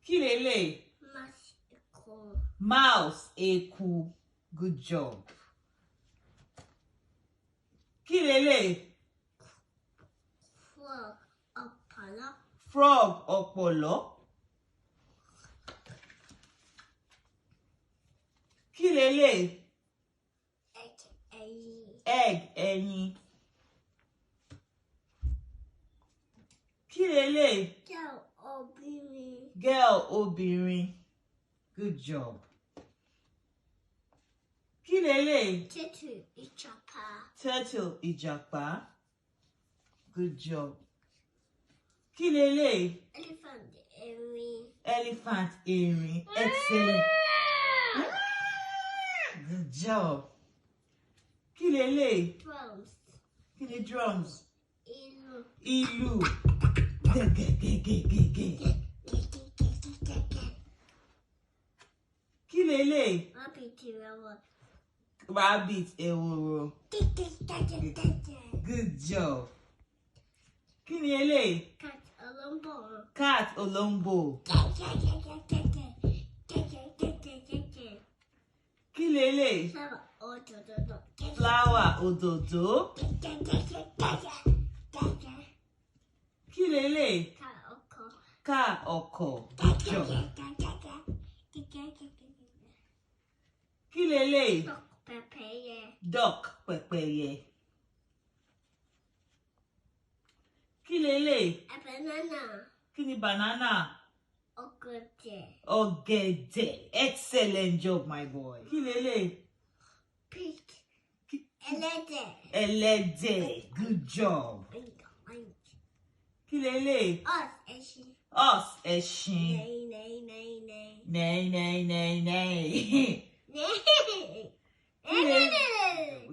Kí leléyìí? Mouse, eku. Good job. Kí leléyìí? Frog, ọ̀pọ̀lọ́. Frog, ọ̀pọ̀lọ́. Kí leléyìí? Egg, ẹyin. Egg, ẹyin. Kí leléyìí? Girl, obìnrin. Girl, obìnrin. Good job. Kí leléyìí? Turtle, ìjàpá. Turtle, ìjàpá. Good job. Kí leléyìí? Elephant, erin. Elephant, erin. Excellent. Good job. Kí leléyìí? Drums. Kí ni drums? Ìlù. Ìlù. Gẹ́gẹ́gẹ́gẹ́gẹ́. Kí leléyìí? Rabbit, ìràwọ̀. Rabbit, ehoro. Good job. Kí ni eléyìí? Cat, olóńgbò. Cat, olóńgbò. Kí leléyìí? Flower, òdòdó. Flower, òdòdó. Kí leléyìí? Cat, ọkọ̀. Car, ọkọ̀. Good job. Kí leléyìí? Duck, pẹ́pẹ́yẹ. Duck, pẹ́pẹ́yẹ. Kí leléyìí? A banana. Kí ni banana? Ọ̀gẹ̀dẹ̀. Ọ̀gẹ̀dẹ̀. Excellent job, my boy. Kí leléyìí? Pig. Ẹlẹ́dẹ̀. Ẹlẹ́dẹ̀. Good job. Kí leléyìí? Us, ẹṣin. Us, ẹṣin. Nẹ́ẹ̀. Nay, nay, nay, nay.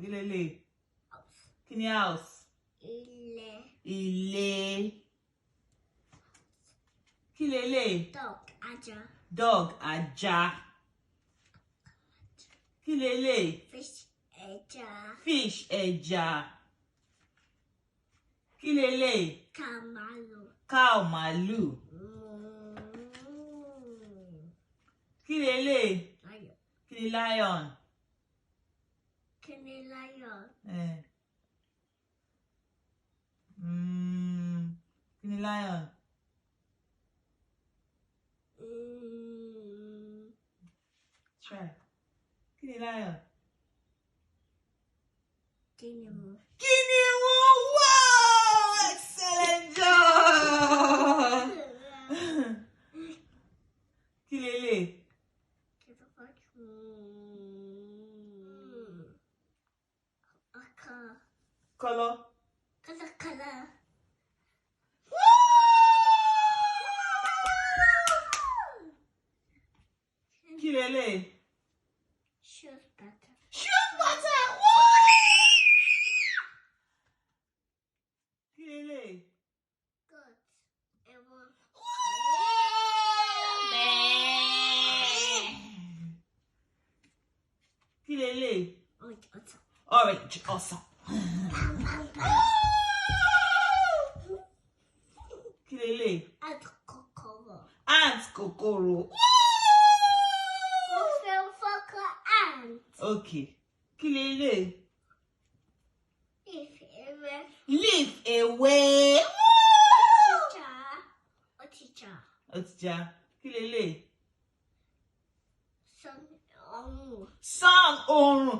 Kí leléyìí? Kí ni house? Ilẹ̀. Ilé. Kí leléyìí? Dog, ajá. Dog, ajá. Kí leléyìí? Fish, ẹja. Fish, ẹja. Kí leléyìí? Cow, màlúù. Cow, màlúù. Kí leléyìí? Lion. Kí ni lion? Kí ni lion? Kí ni lion? Try. Kí ni lion? Kìnìún. Kìnìún! Wow! Excellent job! Kí leléyìí? Color? Color. Kí leléyìí? Shoes butter. Shoe butter! Kí leléyìí? Goat. Ẹ̀wọ̀n. Kí leléyìí? Ọ̀tọ̀. Orange, awesome. Kí leléyìí? Ant, kòkòrò. Ant, kòkòrò. Mo fẹ́ fọ́kọ ant. Okay. Kí leléyìí? Ewé. Leaf, ewé. Ọ̀tìjà. Ọ̀tìjà. Kí leléyìí? Sun, ọ̀run. Sun, oòrùn.